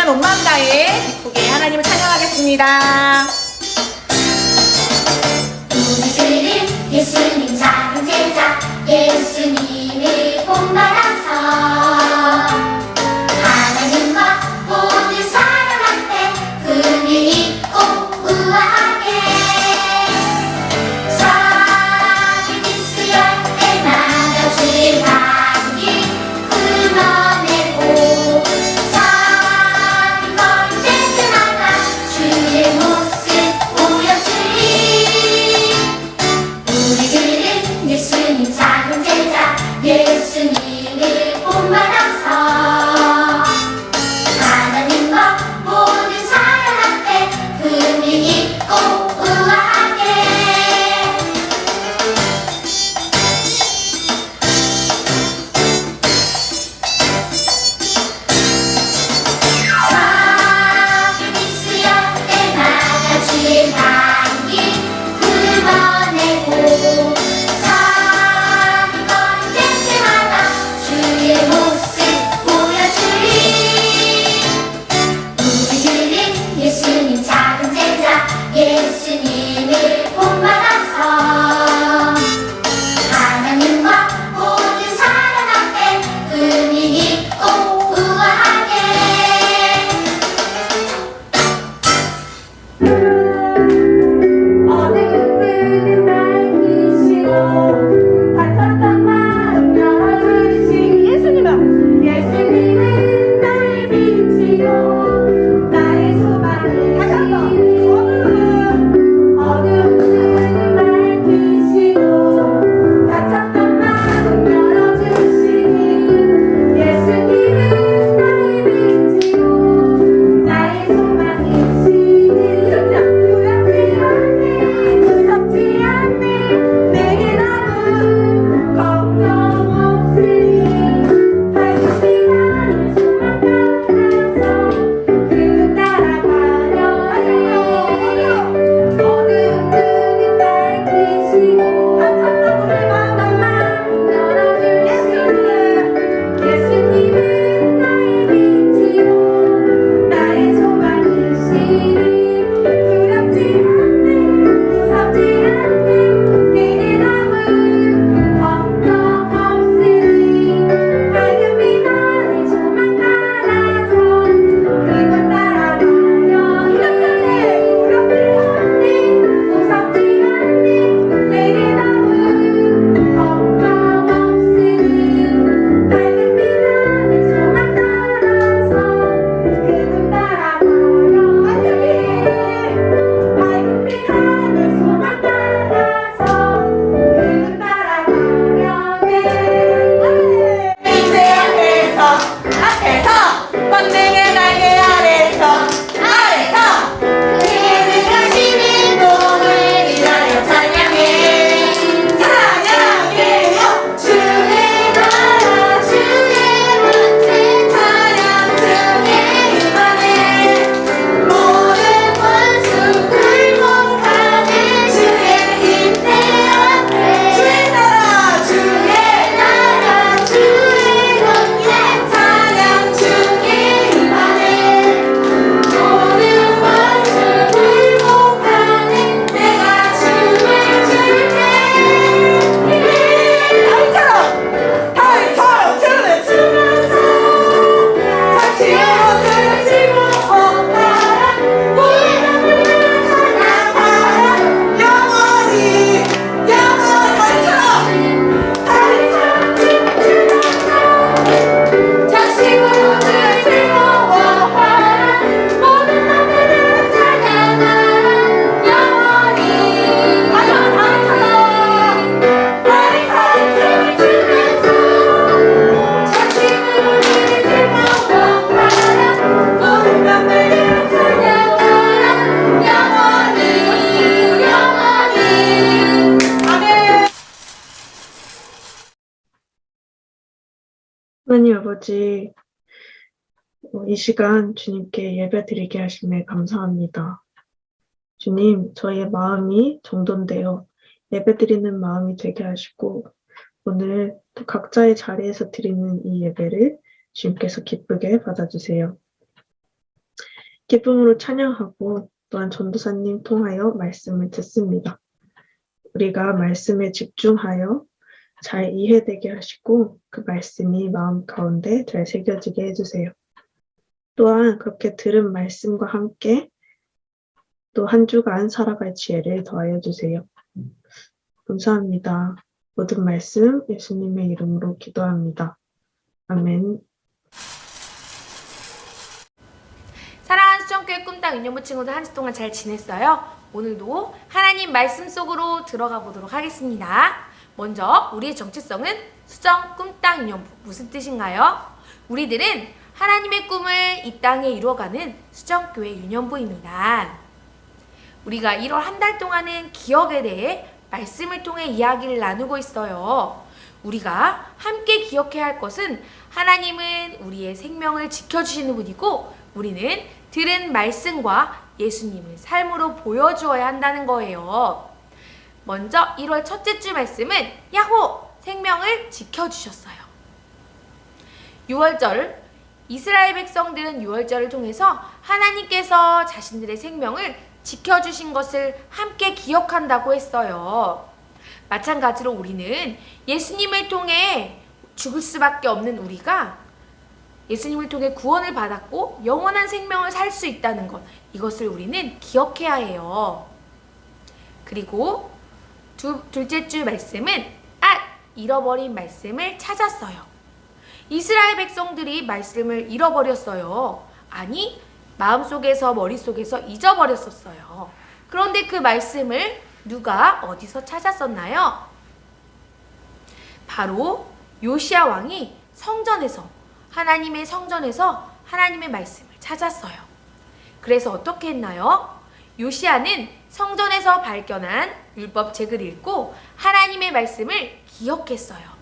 귀한 온 마음 다해 기쁘게 하나님을 찬양하겠습니다. 우리들은 예수님 작은 제자 예수님을 본받아서 하나님과 모든 사람한테 긍휼히 있고 우아하게 자기 기수열 때마다 주의 향기 끊어내고 작은 걸 때마다 주의 모습 보여주리. 우리들은 예수님 작은 제자 예수님을 본받아서 하나님과 모든 사람한테 긍휼히 있고 우아하게 자기 기수열 때마다 주의 향기 끊어내고 작은 건 때마다 주의 모습 보여주리. 우리들은 예수님 작은 제자 예수님을 본받아서 하나님과 모든 사람한테 긍휼히 있고 우아하게 어른들은 밝히시고 다쳤던 마음 열어주시니 예수님은 나의 빛이요 나의 소망이시니 어른들은 밝히시고 다쳤던 마음 열어주시니 예수님은 나의 빛이요 나의 소망이시니 무섭지 않네 내게 너무 걱정 없으니 밝은 빛나는 소망 따라서 그 따라가려 해요. 어른들이 밝히시고 다쳤던 마음 열어주시니 예수님은 나의 빛이요 나의 소망이시니 두렵지 않네 무섭지 않네 내게 남은 걱정 없으니 밝은 빛나는 소망 따라서 그곳 따라가려 두렵지 않네 무섭지 않네 내게 남은 걱정 없으니 밝은 빛나는 소망 따라서 그곳 따라가려 밝은 빛나는 소망 따라서 그곳 따라가려 해. 내 앞에서 번능의 날개 아래서 그는 열심히 동을 기다려 찬양해 찬양해요 주의 나라 주의 문세 찬양 중에 임하네 모든 원수 굴복하는 주의 임재 앞에 주의 나라 주의 나라 주의 권세 찬양 중에 임하네 모든 원수 굴복하는 내가 춤을 출때 다윗처럼 춤을 추면서 춤을 추고 오빠라 찬양하라 영원히 다윗처럼 자식으로 즐거워하라 모든 맘을 찬양하라 영원히 다윗처럼 춤을 추면서 자식으로 즐거워하라 모든 맘을 찬양하라 영원히 아멘. 하나님 아버지, 이 시간 주님께 예배드리게 하심에 감사합니다. 주님, 저희의 마음이 정돈되어 예배드리는 마음이 되게 하시고 오늘 또 각자의 자리에서 드리는 이 예배를 주님께서 기쁘게 받아주세요. 기쁨으로 찬양하고 또한 전도사님 통하여 말씀을 듣습니다. 우리가 말씀에 집중하여 잘 이해되게 하시고 그 말씀이 마음 가운데 잘 새겨지게 해주세요. 또한 그렇게 들은 말씀과 함께 또 한 주간 살아갈 지혜를 더하여 주세요. 감사합니다. 모든 말씀 예수님의 이름으로 기도합니다. 아멘. 사랑하는 수정교회 꿈땅 유년부 친구들 한 주 동안 잘 지냈어요? 오늘도 하나님 말씀 속으로 들어가 보도록 하겠습니다. 먼저 우리의 정체성은 수정 꿈땅 유년부. 무슨 뜻인가요? 우리들은 하나님의 꿈을 이 땅에 이루어가는 수정교회 유년부입니다. 우리가 1월 한 달 동안은 기억에 대해 말씀을 통해 이야기를 나누고 있어요. 우리가 함께 기억해야 할 것은 하나님은 우리의 생명을 지켜주시는 분이고 우리는 들은 말씀과 예수님을 삶으로 보여주어야 한다는 거예요. 먼저 1월 첫째 주 말씀은 야호! 생명을 지켜주셨어요. 6월절, 이스라엘 백성들은 6월절을 통해서 하나님께서 자신들의 생명을 지켜주신 것을 함께 기억한다고 했어요. 마찬가지로 우리는 예수님을 통해 죽을 수밖에 없는 우리가 예수님을 통해 구원을 받았고 영원한 생명을 살 수 있다는 것, 이것을 우리는 기억해야 해요. 그리고 둘째 주 말씀은 잃어버린 말씀을 찾았어요. 이스라엘 백성들이 말씀을 잃어버렸어요. 아니, 마음속에서 머릿속에서 잊어버렸었어요. 그런데 그 말씀을 누가 어디서 찾았었나요? 바로 요시야 왕이 하나님의 성전에서 하나님의 말씀을 찾았어요. 그래서 어떻게 했나요? 요시야는 성전에서 발견한 율법책을 읽고 하나님의 말씀을 기억했어요.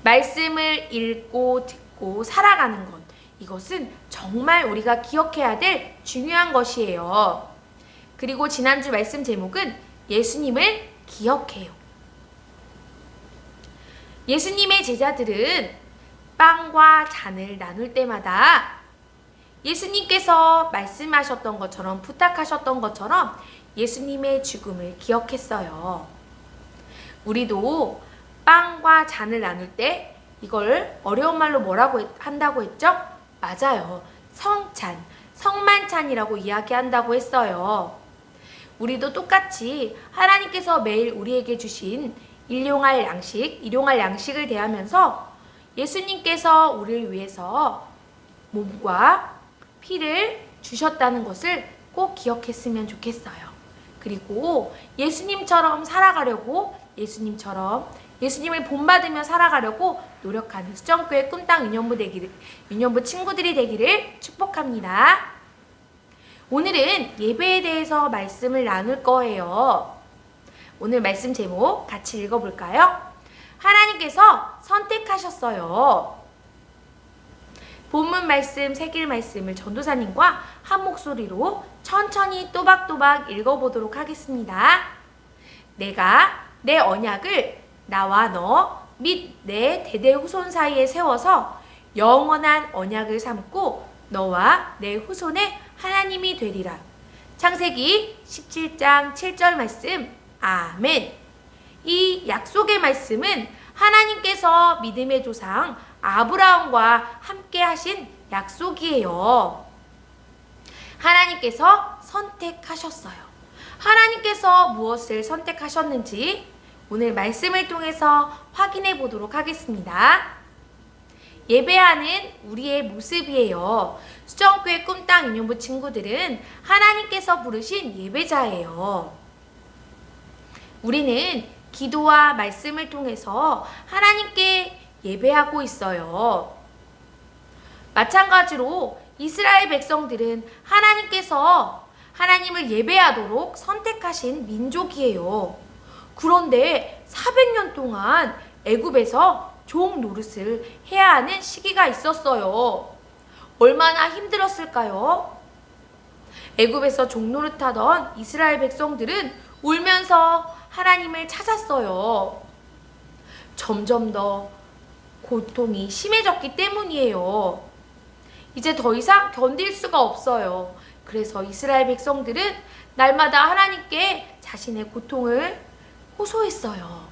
말씀을 읽고 듣고 살아가는 것, 이것은 정말 우리가 기억해야 될 중요한 것이에요. 그리고 지난주 말씀 제목은 예수님을 기억해요. 예수님의 제자들은 빵과 잔을 나눌 때마다 예수님께서 말씀하셨던 것처럼, 부탁하셨던 것처럼 예수님의 죽음을 기억했어요. 우리도 빵과 잔을 나눌 때 이걸 어려운 말로 뭐라고 한다고 했죠? 맞아요. 성찬, 성만찬이라고 이야기한다고 했어요. 우리도 똑같이 하나님께서 매일 우리에게 주신 일용할 양식을 대하면서 예수님께서 우리를 위해서 몸과 피를 주셨다는 것을 꼭 기억했으면 좋겠어요. 그리고 예수님처럼 살아가려고, 예수님을 본받으며 살아가려고 노력하는 수정교회 꿈땅 유년부 친구들이 되기를 축복합니다. 오늘은 예배에 대해서 말씀을 나눌 거예요. 오늘 말씀 제목 같이 읽어볼까요? 하나님께서 선택하셨어요. 본문 말씀, 새길 말씀을 전도사님과 한 목소리로 천천히 또박또박 읽어보도록 하겠습니다. 내가 내 언약을 나와 너 및 내 대대 후손 사이에 세워서 영원한 언약을 삼고 너와 내 후손의 하나님이 되리라. 창세기 17장 7절 말씀. 아멘. 이 약속의 말씀은 하나님께서 믿음의 조상 아브라함과 함께 하신 약속이에요. 하나님께서 선택하셨어요. 하나님께서 무엇을 선택하셨는지 오늘 말씀을 통해서 확인해 보도록 하겠습니다. 예배하는 우리의 모습이에요. 수정교회 꿈땅 유년부 친구들은 하나님께서 부르신 예배자예요. 우리는 기도와 말씀을 통해서 하나님께 예배하고 있어요. 마찬가지로 이스라엘 백성들은 하나님께서 하나님을 예배하도록 선택하신 민족이에요. 그런데 400년 동안 애굽에서 종 노릇을 해야 하는 시기가 있었어요. 얼마나 힘들었을까요? 애굽에서 종 노릇하던 이스라엘 백성들은 울면서 하나님을 찾았어요. 점점 더 고통이 심해졌기 때문이에요. 이제 더 이상 견딜 수가 없어요. 그래서 이스라엘 백성들은 날마다 하나님께 자신의 고통을 호소했어요.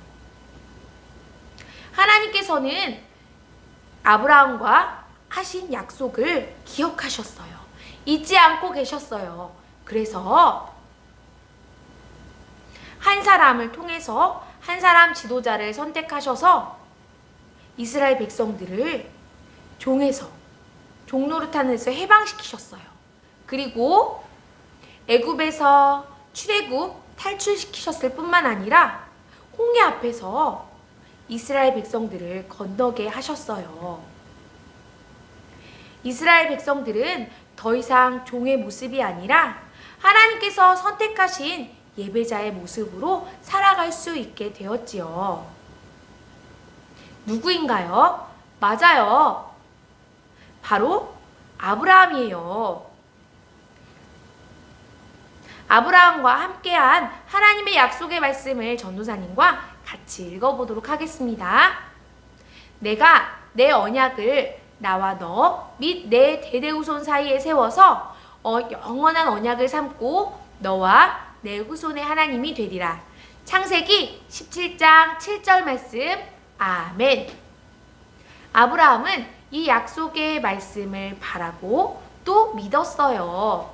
하나님께서는 아브라함과 하신 약속을 기억하셨어요. 잊지 않고 계셨어요. 그래서 한 사람을 통해서 한 사람 지도자를 선택하셔서 이스라엘 백성들을 종노릇하는 데서 해방시키셨어요. 그리고 애굽에서 출애굽 탈출시키셨을 뿐만 아니라 홍해 앞에서 이스라엘 백성들을 건너게 하셨어요. 이스라엘 백성들은 더 이상 종의 모습이 아니라 하나님께서 선택하신 예배자의 모습으로 살아갈 수 있게 되었지요. 누구인가요? 맞아요. 바로 아브라함이에요. 아브라함과 함께한 하나님의 약속의 말씀을 전도사님과 같이 읽어보도록 하겠습니다. 내가 내 언약을 나와 너 및 내 대대후손 사이에 세워서 영원한 언약을 삼고 너와 내 후손의 하나님이 되리라. 창세기 17장 7절 말씀. 아멘. 아브라함은 이 약속의 말씀을 바라고 또 믿었어요.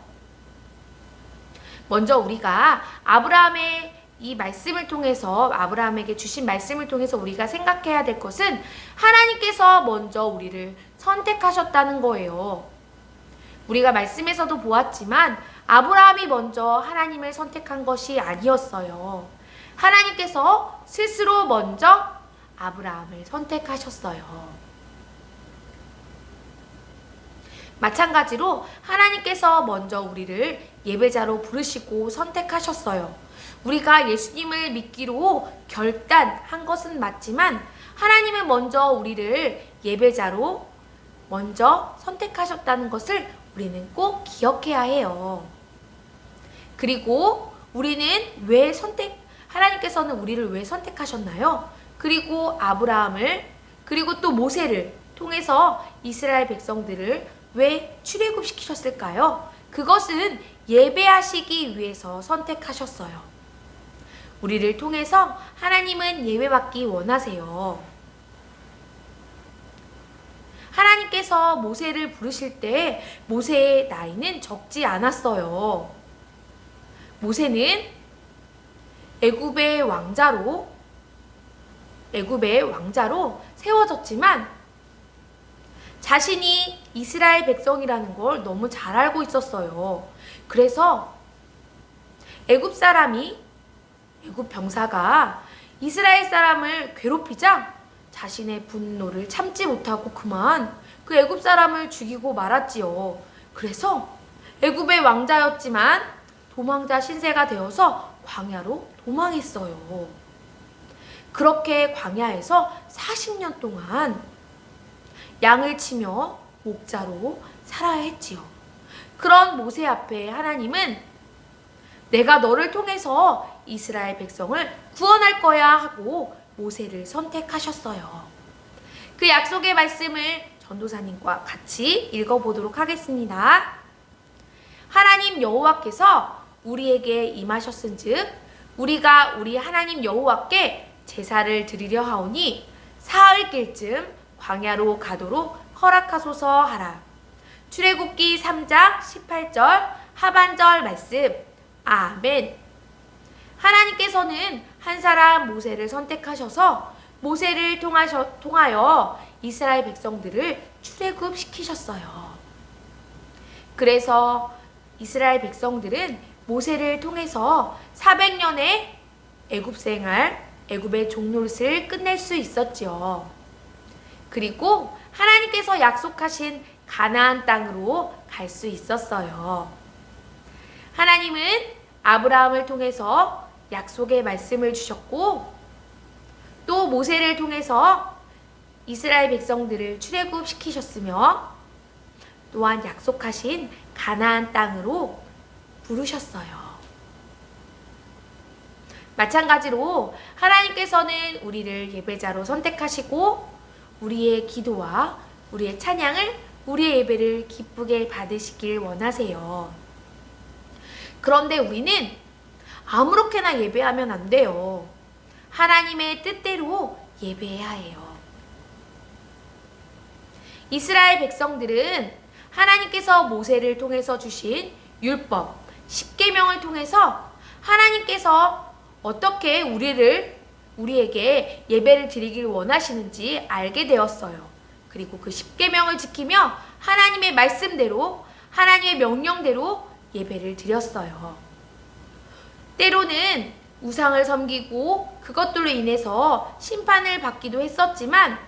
먼저 우리가 아브라함의 이 말씀을 통해서, 아브라함에게 주신 말씀을 통해서 우리가 생각해야 될 것은 하나님께서 먼저 우리를 선택하셨다는 거예요. 우리가 말씀에서도 보았지만 아브라함이 먼저 하나님을 선택한 것이 아니었어요. 하나님께서 스스로 먼저 아브라함을 선택하셨어요. 마찬가지로 하나님께서 먼저 우리를 예배자로 부르시고 선택하셨어요. 우리가 예수님을 믿기로 결단한 것은 맞지만 하나님은 먼저 우리를 예배자로 먼저 선택하셨다는 것을 우리는 꼭 기억해야 해요. 그리고 하나님께서는 우리를 왜 선택하셨나요? 그리고 아브라함을, 그리고 또 모세를 통해서 이스라엘 백성들을 왜 출애굽시키셨을까요? 그것은 예배하시기 위해서 선택하셨어요. 우리를 통해서 하나님은 예배받기 원하세요. 하나님께서 모세를 부르실 때 모세의 나이는 적지 않았어요. 모세는 애굽의 왕자로 세워졌지만 자신이 이스라엘 백성이라는 걸 너무 잘 알고 있었어요. 그래서 애굽 병사가 이스라엘 사람을 괴롭히자 자신의 분노를 참지 못하고 그만 그 애굽 사람을 죽이고 말았지요. 그래서 애굽의 왕자였지만 도망자 신세가 되어서 광야로 도망했어요. 그렇게 광야에서 40년 동안 양을 치며 목자로 살아야 했지요. 그런 모세 앞에 하나님은 내가 너를 통해서 이스라엘 백성을 구원할 거야 하고 모세를 선택하셨어요. 그 약속의 말씀을 전도사님과 같이 읽어보도록 하겠습니다. 하나님 여호와께서 우리에게 임하셨은즉 우리가 우리 하나님 여호와께 제사를 드리려 하오니 사흘길쯤 광야로 가도록 허락하소서 하라. 출애굽기 3장 18절 하반절 말씀. 아멘. 하나님께서는 한 사람 모세를 선택하셔서 모세를 통하여 이스라엘 백성들을 출애굽시키셨어요. 그래서 이스라엘 백성들은 모세를 통해서 400년의 애굽 생활, 애굽의 종노릇을 끝낼 수 있었지요. 그리고 하나님께서 약속하신 가나안 땅으로 갈 수 있었어요. 하나님은 아브라함을 통해서 약속의 말씀을 주셨고 또 모세를 통해서 이스라엘 백성들을 출애굽시키셨으며 또한 약속하신 가나안 땅으로 부르셨어요. 마찬가지로 하나님께서는 우리를 예배자로 선택하시고 우리의 기도와 우리의 찬양을, 우리의 예배를 기쁘게 받으시길 원하세요. 그런데 우리는 아무렇게나 예배하면 안 돼요. 하나님의 뜻대로 예배해야 해요. 이스라엘 백성들은 하나님께서 모세를 통해서 주신 율법, 십계명을 통해서 하나님께서 어떻게 우리에게 예배를 드리기를 원하시는지 알게 되었어요. 그리고 그 십계명을 지키며 하나님의 말씀대로, 하나님의 명령대로 예배를 드렸어요. 때로는 우상을 섬기고 그것들로 인해서 심판을 받기도 했었지만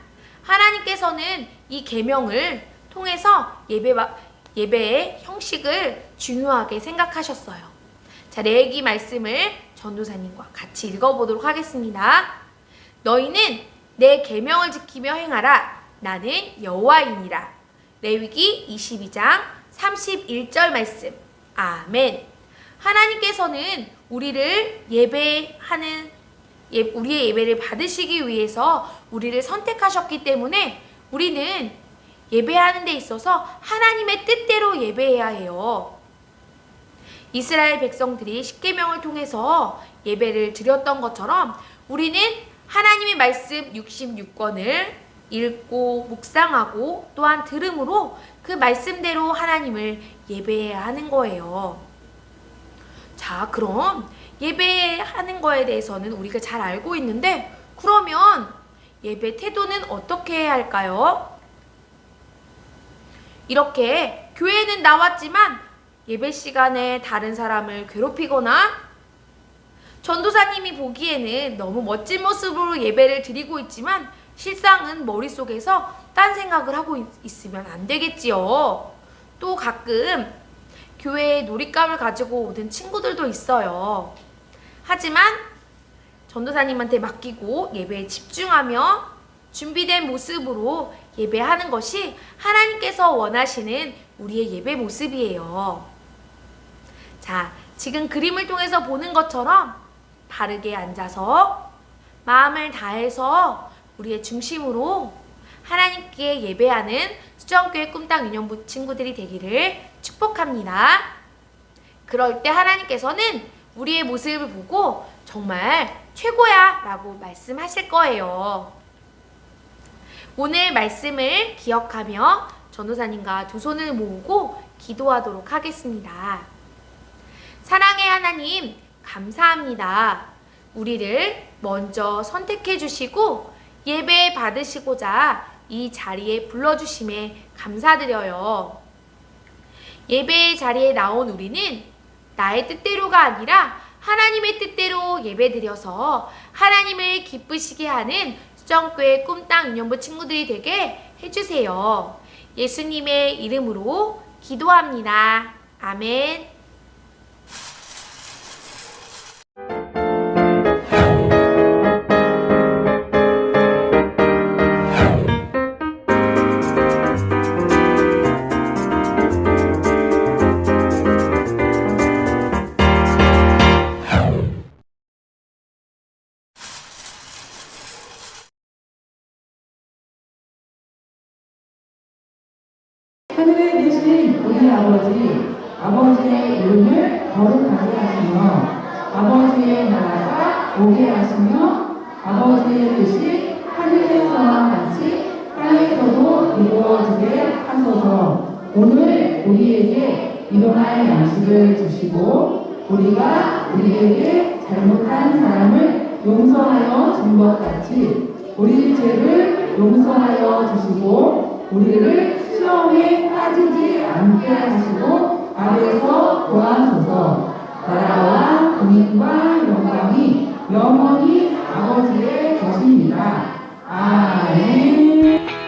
하나님께서는 이 계명을 통해서 예배의 형식을 중요하게 생각하셨어요. 자, 레위기 말씀을 전도사님과 같이 읽어보도록 하겠습니다. 너희는 내 계명을 지키며 행하라. 나는 여호와이니라. 레위기 22장 31절 말씀. 아멘. 하나님께서는 우리의 예배를 받으시기 위해서 우리를 선택하셨기 때문에 우리는 예배하는 데 있어서 하나님의 뜻대로 예배해야 해요. 이스라엘 백성들이 십계명을 통해서 예배를 드렸던 것처럼 우리는 하나님의 말씀 66권을 읽고 묵상하고 또한 들음으로 그 말씀대로 하나님을 예배해야 하는 거예요. 자, 그럼 예배하는 거에 대해서는 우리가 잘 알고 있는데 그러면 예배 태도는 어떻게 해야 할까요? 이렇게 교회는 나왔지만 예배 시간에 다른 사람을 괴롭히거나 전도사님이 보기에는 너무 멋진 모습으로 예배를 드리고 있지만 실상은 머릿속에서 딴 생각을 하고 있으면 안 되겠지요. 또 가끔 교회에 놀잇감을 가지고 오는 친구들도 있어요. 하지만 전도사님한테 맡기고 예배에 집중하며 준비된 모습으로 예배하는 것이 하나님께서 원하시는 우리의 예배 모습이에요. 자, 지금 그림을 통해서 보는 것처럼 바르게 앉아서 마음을 다해서 우리의 중심으로 하나님께 예배하는 수정교회 꿈땅 유년부 친구들이 되기를 축복합니다. 그럴 때 하나님께서는 우리의 모습을 보고 정말 최고야 라고 말씀하실 거예요. 오늘 말씀을 기억하며 전도사님과 두 손을 모으고 기도하도록 하겠습니다. 사랑의 하나님, 감사합니다. 우리를 먼저 선택해 주시고 예배 받으시고자 이 자리에 불러주심에 감사드려요. 예배의 자리에 나온 우리는 나의 뜻대로가 아니라 하나님의 뜻대로 예배드려서 하나님을 기쁘시게 하는 수정교회 꿈땅 유년부 친구들이 되게 해주세요. 예수님의 이름으로 기도합니다. 아멘. 하늘에 계신 우리 아버지의 이름을 거룩하게 하시며 아버지의 나라가 오게 하시며 아버지의 뜻이 하늘에서와 같이 땅에서도 이루어지게 하소서. 오늘 우리에게 일용할 양식을 주시고 우리가 우리에게 잘못한 사람을 용서하여 준 것 같이 우리 죄를 용서하여 주시고 우리를 시험에 빠지지 않게 하시고 악에서 구하소서. 나라와 권능과 영광이 영원히 아버지의 것입니다. 아멘.